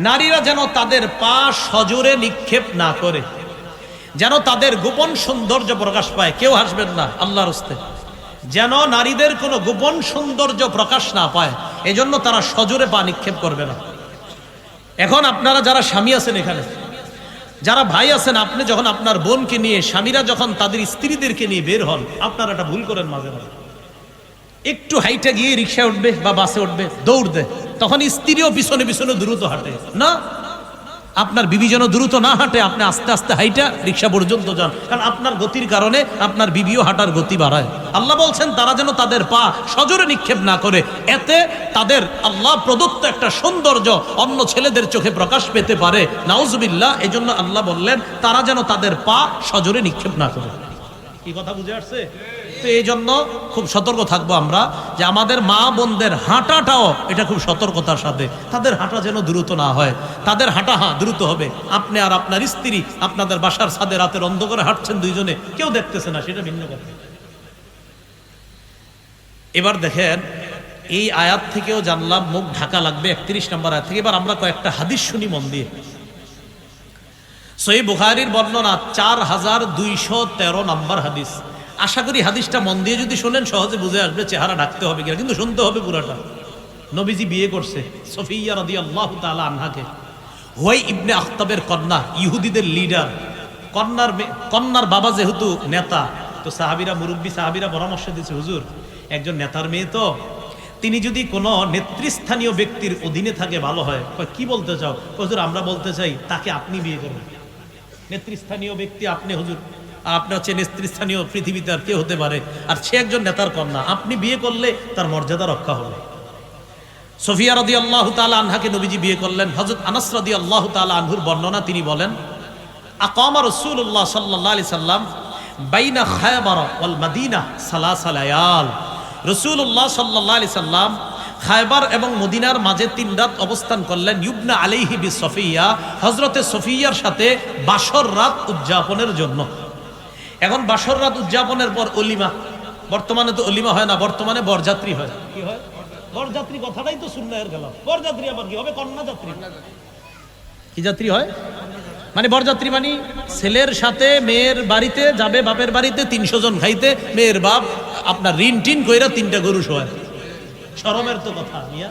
নারীরা যেন তাদের পা সজোরে নিক্ষেপ না করে, যেন তাদের গোপন সৌন্দর্য প্রকাশ পায়। কেউ হাসবেন না আল্লাহর হস্তে, যেন নারীদের কোনো গোপন সৌন্দর্য প্রকাশ না পায়, এজন্য তারা সজোরে পা নিক্ষেপ করবে না। এখন আপনারা যারা স্বামী আছেন, এখানে যারা ভাই আছেন, আপনি যখন আপনার বোনকে নিয়ে, স্বামীরা যখন তাদের স্ত্রীদেরকে নিয়ে বের হন, আপনারা একটা ভুল করেন মাঝে মাঝে। একটু হাইটে গিয়ে রিক্সায় উঠবে বা বাসে উঠবে, দৌড় দেয়, তখন স্ত্রীও পিছনে পিছনে দ্রুত হাঁটে না। আপনার বিবি যেন দ্রুত না হাঁটে, আপনি আস্তে আস্তে হাইটা রিক্সা পর্যন্ত যান, কারণ আপনার গতির কারণে আপনার বিবিও হাঁটার গতি বাড়ায়। আল্লাহ বলছেন তারা যেন তাদের পা সজোরে নিক্ষেপ না করে, এতে তাদের আল্লাহ প্রদত্ত একটা সৌন্দর্য অন্য ছেলেদের চোখে প্রকাশ পেতে পারে, নাউজুবিল্লাহ। এজন্য আল্লাহ বললেন তারা যেন তাদের পা সজোরে নিক্ষেপ না করে। কি কথা বুঝে আসছে? তো এই জন্য খুব সতর্ক থাকবো আমরা, যে আমাদের মা বোনদের হাঁটাটাও এটা খুব সতর্কতার সাথে, তাদের হাঁটা যেন দ্রুত না হয়। তাদের হাঁটা দ্রুত হবে। আপনি আর আপনার স্ত্রী আপনাদের বাসার ছাদে রাতের অন্ধকারে হাঁটছেন দুইজনে, কেউ দেখতেছে না, সেটা ভিন্ন কথা। এবার দেখেন, এই আয়াত থেকেও জানলাম মুখ ঢাকা লাগবে 31 নম্বর আয়াত থেকে। এবার আমরা কয়েকটা হাদিস শুনি মন দিয়ে। সহিহ বুখারীর বর্ণনা 4213 নম্বর হাদিস। আশা করি হাদিসটা মন দিয়ে যদি শোনেন সহজে বুঝে আসবে, চেহারা ঢাকতে হবে কিনা, কিন্তু শুনতে হবে পুরাটা। নবীজি বিয়ে করছে সফিয়া রাদিয়াল্লাহু তাআলা আনহাকে। হুয়াই ইবনে আখতাবের কন্যা, ইহুদিদের লিডার। কন্যার বাবা যেহেতু নেতা, তো সাহাবীরা, মুরব্বী সাহাবীরা পরামর্শ দিয়েছে, হুজুর একজন নেতার মেয়ে, তো তিনি যদি কোনো নেতৃস্থানীয় ব্যক্তির অধীনে থাকে ভালো হয়। কি বলতে চাও? হুজুর আমরা বলতে চাই তাকে আপনি বিয়ে করবেন। নেতৃস্থানীয় ব্যক্তি আপনি, হুজুর আপনি হচ্ছে নেতৃস্থানীয়, পৃথিবীতে আর কে হতে পারে, আর সে একজন নেতার কন্যা, আপনি বিয়ে করলে তার মর্যাদা রক্ষা হবে। সফিয়া রাদিয়াল্লাহু তাআলা আনহাকে নবীজি বিয়ে করলেন। হযরত আনাস রাদিয়াল্লাহু তাআলা আনহুর বর্ণনা, তিনি বলেন আকামা রাসূলুল্লাহ সাল্লাল্লাহু আলাইহি সাল্লাম বাইনা খায়বার ওয়াল মদিনা সালাসা লায়াল। রাসূলুল্লাহ সাল্লাল্লাহু আলাইহি সাল্লাম খায়বার এবং মদিনার মাঝে 3 রাত অবস্থান করলেন। ইবনা আলাইহি বিসফিয়া, হযরতে সফিয়ার সাথে বাসর রাত উদযাপনের জন্য। এখন বাসর রাত উদযাপনের পর অলিমা, বর্তমানে তো অলিমা হয় না, বর্তমানে বরযাত্রী হয়। কি হয়? বরযাত্রী কথাটাই তো সুন্নাহের গেল। বরযাত্রী আবার কি হবে? কন্যা যাত্রী। কি যাত্রী হয়? মানে বরযাত্রী মানে ছেলের সাথে মেয়ের বাড়িতে যাবে, বাপের বাড়িতে 300 জন খাইতে, মেয়ের বাপ আপনার ঋণ টিন কইরা 3টা গরু শোয়। শরমের তো কথা মিয়া।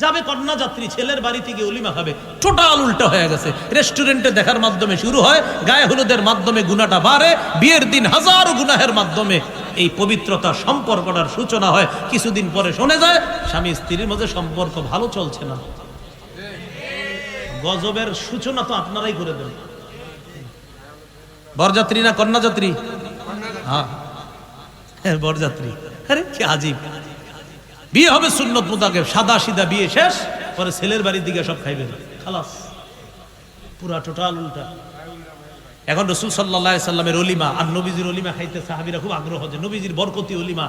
যাবে কন্যা যাত্রী, ছেলের বাড়ি থেকে অলিমা খাবে। টোটাল উল্টা হয়ে গেছে। রেস্টুরেন্টে দেখার মাধ্যমে শুরু হয়, গায়ে হলুদের মাধ্যমে গুনাহটা বাড়ে, বিয়ের দিন হাজারো গুনাহের মাধ্যমে এই পবিত্রতার সম্পর্কটার সূচনা হয়। কিছুদিন পরে শুনে যায় স্বামী স্ত্রীর মধ্যে সম্পর্ক ভালো চলছে না। গজবের সূচনা তো আপনারাই করে দেন। বরযাত্রী না কন্যা যাত্রী? হ্যাঁ, বরযাত্রী। আরে কি আজীব। বিয়ে হবে সুন্নত মোতাবেক, সাদা সিধা বিয়ে শেষ, পরে ছেলের বাড়ির দিকে সব খাইবেন, খালাস। পুরা টোটাল উল্টা। এখন রাসূল সাল্লাল্লাহু আলাইহি সাল্লামের অলিমা আর নবীজির অলিমা খাইতে সাহাবীরা খুব আগ্রহ, যে নবীজির বরকতি অলিমা।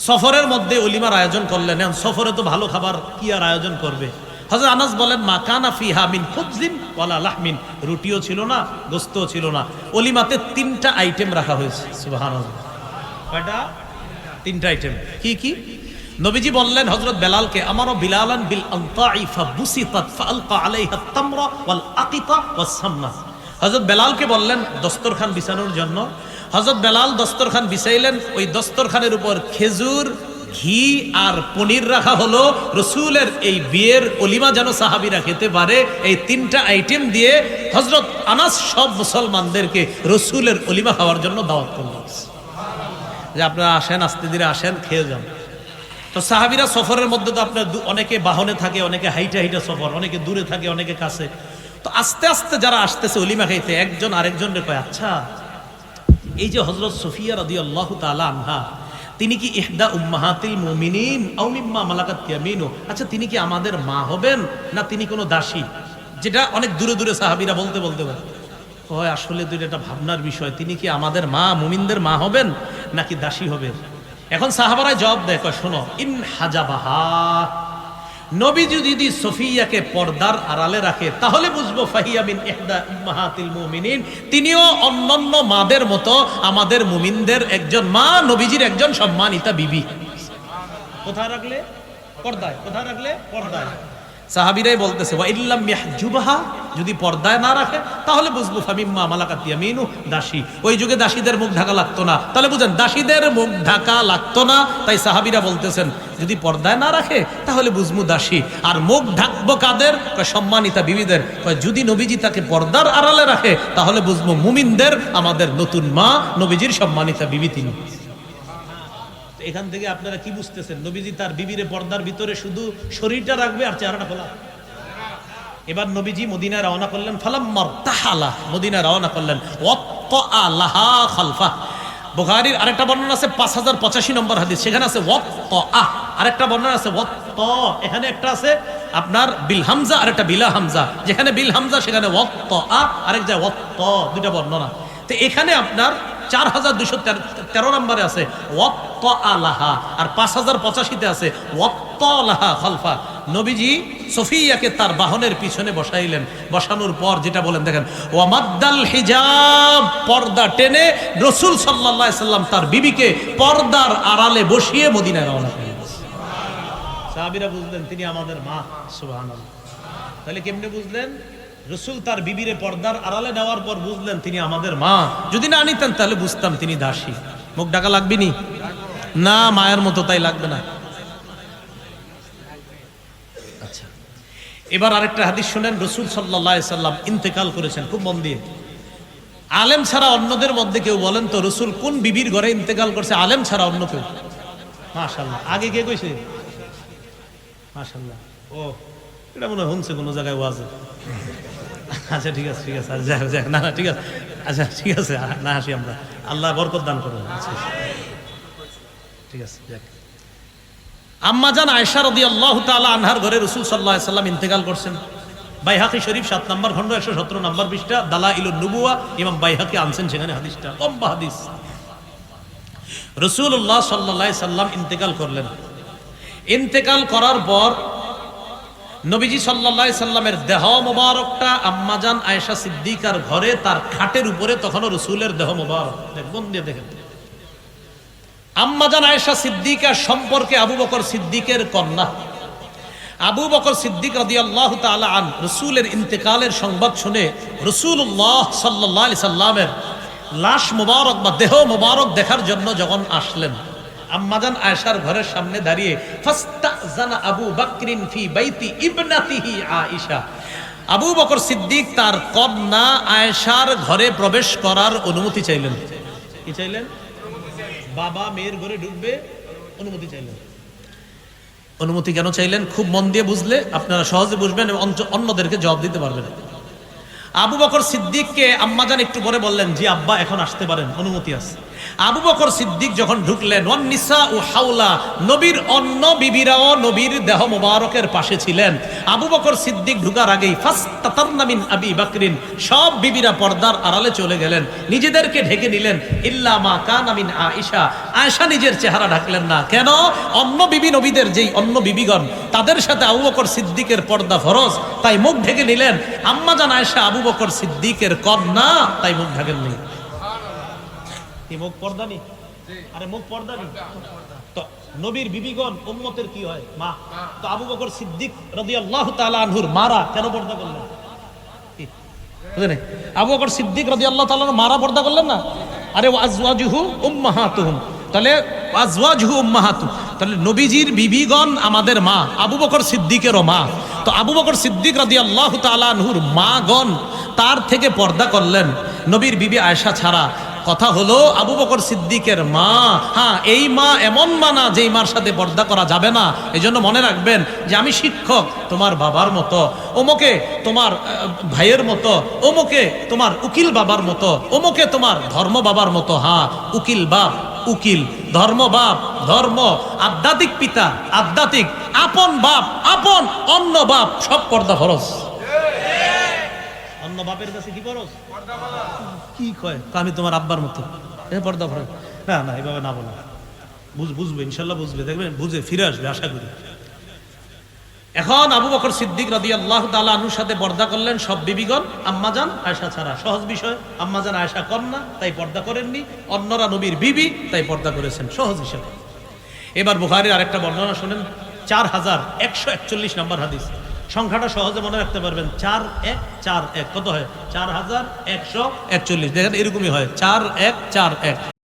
সফরের মধ্যে অলিমার আয়োজন করলেন। সফরে তো ভালো খাবার কি আর আয়োজন করবে। হযরত আনাস বলেন মা কানা ফিহা মিন খুবজিন ওয়ালা লাহমিন, রুটিও ছিল না, গোস্তও ছিল না। অলিমাতে 3টা আইটেম রাখা হয়েছে। সুবহানাল্লাহ। কয়টা? 3টা আইটেম। কি কি? নবীজি বললেন হযরত বেলালকে, আমারও বিলালান বিল আনতাই ফাবুসিতাত ফালকা আলাইহা তামরা ওয়াল আকিতা ওয়াস সামনা। হযরত বেলালকে বললেন দস্তরখান বিছানোর জন্য। হযরত বেলাল দস্তরখান বিছাইলেন। ওই দস্তরখানের উপর খেজুর, ঘি আর পনির রাখা হলো। রাসূলের এই বিয়ের অলিমা যেন সাহাবীরা খেতে পারে, এই 3টা আইটেম দিয়ে হযরত আনাস সব মুসলমানদেরকে রাসূলের অলিমা খাওয়ার জন্য দাওয়াত করলেন, যে আপনারা আসেন, আস্তে ধীরে আসেন, খেয়ে যান। তো সাহাবীরা সফরের মধ্যে তো আপনার অনেকে বাহনে থাকে, অনেকে হাইটা হাইটা সফর, অনেকে দূরে থাকে, অনেকে কাছে। তো আস্তে আস্তে যারা আসতেছে অলিমা খাইতে, একজন আরেকজনকে কয়, আচ্ছা এই যে হযরত সফিয়া রাদিয়াল্লাহু তাআলা আনহা, তিনি কি ইহদা উম্মাহাতিল মুমিনিন আও মিম্মা মালাকাত ইয়ামিনু, আচ্ছা তিনি কি আমাদের মা হবেন না তিনি কোনো দাসী? যেটা অনেক দূরে দূরে সাহাবীরা বলতে বলতে কয় আসলে তো এটা ভাবনার বিষয়, তিনি কি আমাদের মা, মুমিনদের মা হবেন নাকি দাসী হবেন? এখন সাহাবারা জবাব দেয়, কয় শোনো, ইন হাজাবাহা, নবী যদি সফিয়াকে পর্দার আড়ালে রাখে তাহলে বুঝবো ফাহিয়া মিন ইহদা উম্মাহাতিল মুমিনিন, তিনিও অন্যান্য মাদের মতো আমাদের মুমিনদের একজন মা, নবীজির একজন সম্মানিতা বিবি। কোথায় রাখলে? পর্দায়। কোথায় রাখলে? পর্দায়। সাহাবীরাই বলতেছে ওয়া ইল্লাম ইয়াহজুবহা, যদি পর্দায় না রাখে তাহলে বুঝবো ফামিম্মা মালাকাত ইয়ামিনু, দাসী। ওই যুগে দাসীদের মুখ ঢাকা লাগতো না, তাহলে বুঝেন দাসীদের মুখ ঢাকা লাগতো না, তাই সাহাবীরা বলতেছেন যদি পর্দায় না রাখে তাহলে বুঝবো দাসী। আর মুখ ঢাকবো কাদের? সম্মানিতা বিবিদের। যদি নবীজি তাকে পর্দার আড়ালে রাখে তাহলে বুঝবো মুমিনদের, আমাদের নতুন মা নবীজির সম্মানিতা বিবি তিনি। এখান থেকে আপনারা কি বুঝতেছেন? নবীজি তার বিবিরে পর্দার ভিতরে শুধু শরীরটা রাখবে আর চেহারাটা খোলা। এবার নবীজি মদিনায় রওনা করলেন, ফালাম্মার তাহালা, মদিনায় রওনা করলেন, ওয়াত্তা লাহা খালফা। বুখারীর আরেকটা বর্ণনা আছে 5085 নম্বর হাদিস, সেখানে আছে ওয়াত্তা, আরেকটা বর্ণনা আছে ওয়াত্তা, এখানে একটা আছে আপনার বিল হামজা আর একটা বিলা হামজা, যেখানে বিল হামজা সেখানে ওয়াত্তা, আরেক জায়গায় ওয়াত্তা, দুইটা বর্ণনা। তো এখানে আপনার 4213 নম্বরে আছে ওয়াত্তা লাহা, আর 5085-তে আছে ওয়াত্তা লাহা খালফা। নবীজি সফিয়াকে তার বাহনের পিছনে বসাইলেন, বসানোর পর যেটা বলেন দেখেন, ওয়ামাদ্দাল হিজাব, পর্দা টেনে রাসূল সাল্লাল্লাহু আলাইহি সাল্লাম তার বিবিকে পর্দার আড়ালে বসিয়ে মদিনায় রওনা করলেন। সাহাবীরা বুঝলেন তিনি আমাদের মা। সুবহানাল্লাহ। তাহলে কেমনে বুঝলেন? রাসূল তার বিবিরে পর্দার আড়ালে নেওয়ার পর বুঝলেন তিনি আমাদের মা। যদি না নিতেন তাহলে বুঝতাম তিনি দাসী। মুখ ঢাকা লাগবে নি? না, মায়ের মতো তাই লাগবে না। আচ্ছা, এবার আরেকটা হাদিস শুনেন। রাসূল সাল্লাল্লাহু আলাইহি সাল্লাম ইন্তেকাল করেছেন, খুব মন দিয়ে। আলেম ছাড়া অন্যদের মধ্যে কেউ বলেন তো রাসূল কোন বিবির ঘরে ইন্তেকাল করছে? আলেম ছাড়া অন্য কেউ? মাশাআল্লাহ। আগে কে কইছে? মাশাআল্লাহ। ও, এটা মনে হয় শুনছে কোনো জায়গায় ওয়াজে। আচ্ছা ঠিক আছে, ঠিক আছে, যাক, না ঠিক আছে, আচ্ছা ঠিক আছে, না হাসি আমরা, আল্লাহ বরকত দান করুন। আচ্ছা ঠিক আছে, যাক। আম্মা জান আয়েশা রাদিয়াল্লাহু তাআলা আনহার ঘরে রাসূল সাল্লাল্লাহু আলাইহি সাল্লাম ইন্তেকাল করছেন। বাইহাকি শরীফ 7 নম্বর খণ্ড 117 নম্বর পৃষ্ঠা, দালাইলুন নুবুওয়া, ইমাম বাইহাকি আনছেন সেখানে হাদিসটা, লম্বা হাদিস। রাসূলুল্লাহ সাল্লাল্লাহু আলাইহি সাল্লাম ইন্তেকাল করলেন। ইন্তেকাল করার পর নবীজি সাল্লাল্লাহু আলাইহি সাল্লামের দেহ মোবারকটা আম্মাজান আয়েশা সিদ্দিকার ঘরে তার খাটের উপরে, তখনও রাসূলের দেহ মোবারক, দেখুন দিয়ে দেখেন। আম্মাজান আয়েশা সিদ্দিকা সম্পর্কে আবু বকর সিদ্দিকের কন্যা। আবু বকর সিদ্দিক রাদিয়াল্লাহু তাআলা আন রাসূলের ইন্তেকালের সংবাদ শুনে রাসূলুল্লাহ সাল্লাল্লাহু আলাইহি সাল্লামের লাশ মোবারক বা দেহ মোবারক দেখার জন্য যখন আসলেন, আম্মাজান আয়েশার ঘরের সামনে দাঁড়িয়ে ফাস্তাজানা আবু বকরিন ফি বাইতি ইবনাতিহি আয়েশা, আবু বকর সিদ্দিক তার কন্যা আয়েশার ঘরে প্রবেশ করার অনুমতি চাইলেন। কি চাইলেন? বাবা মেয়ের ঘরে ঢুকবে, অনুমতি চাইলেন। অনুমতি কেন চাইলেন? খুব মন দিয়ে বুঝলে আপনারা সহজে বুঝবেন এবং অন্যদেরকে জবাব দিতে পারবেন। আবু বকর সিদ্দিককে আম্মাজান একটু পরে বললেন, জি আব্বা এখন আসতে পারেন, অনুমতি আছে। আবু বকর সিদ্দিক যখন ঢুকলেন, ওয়ান নিসা ও হাওলা, নবীর অন্য বিবিরাও নবীর দেহ মোবারকের পাশে ছিলেন। আবু বকর সিদ্দিক ঢুকার আগেই ফাস্তাতারনা মিন আবি বকরিন, সব বিবিরা পর্দার আড়ালে চলে গেলেন, নিজেদেরকে ঢেকে নিলেন। ইল্লা মা কানা মিন আয়েশা, আয়েশা নিজের চেহারা ঢাকলেন না। কেন? অন্য বিবি নবীদের যেই অন্য বিবিগণ, তাদের সাথে আবু বকর সিদ্দিকের পর্দা ফরজ, তাই মুখ ঢেকে নিলেন। আম্মাজান আয়েশা আবু বকর সিদ্দিকের কন্যা, তাই মুখ ঢাকেননি। মুখ পর্দা নেই? আরে মুখ পর্দা নেই তো নবীর বিবিগণ উম্মতের কি হয়? মা। তো আবু বকর সিদ্দিক রাদিয়াল্লাহু তাআলা আনহুর মারা কেন পর্দা করলেন? আবু বকর সিদ্দিক রাদিয়াল্লাহু তাআলা মারা পর্দা করলেন না? আরে আজওয়াজুহু উম্মাহাতুহুম, তাহলে আজওয়াজুহু উম্মাহাতু, তাহলে নবীজির বিবিগণ আমাদের মা, আবু বকর সিদ্দিকেরও মা। তো আবু বকর সিদ্দিক রাদিয়াল্লাহু তাআলা আনহুর মাগণ তার থেকে পর্দা করলেন, নবীর বিবি আয়েশা ছাড়া। কথা হলো আবু বকর সিদ্দিকের মা, হ্যাঁ এই মা এমন মা না যেই মার সাথে পর্দা করা যাবে না। এই জন্য মনে রাখবেন যে আমি শিক্ষক তোমার বাবার মতো, ওমকে তোমার ভাইয়ের মতো, ওমকে তোমার উকিল বাবার মতো, ওমকে তোমার ধর্ম বাবার মতো। হ্যাঁ, উকিল বাপ উকিল, ধর্ম বাপ ধর্ম, আধ্যাত্মিক পিতা আধ্যাত্মিক, আপন বাপ আপন, অন্য বাপ, সব পর্দা ফরজ। অন্য বাপের কাছে কি ফরজ? কি কয় আমি তোমার আব্বার মতো, পর্দা ফরজ। না না, এইভাবে না বলো, বুঝবে ইনশাল্লাহ, বুঝবে, দেখবেন বুঝে ফিরে আসবে আশা করি। এখন আবু বকর সিদ্দিক রাদিয়াল্লাহু তাআলা আনহুর সাথে পর্দা করলেন সব বিবিগণ, আম্মাজান আয়েশা ছাড়া। সহজ বিষয়, আম্মাজান আয়েশা কন্যা তাই পর্দা করেননি, অন্যরা নবীর বিবি তাই পর্দা করেছেন, সহজ বিষয়। এবার বুখারীর আরেকটা বর্ণনা শুনেন, 4141 নম্বর হাদিস। সংখ্যাটা সহজে মনে রাখতে পারবেন, 4141 কত হয়? 4141। দেখেন এরকমই হয়, 4141।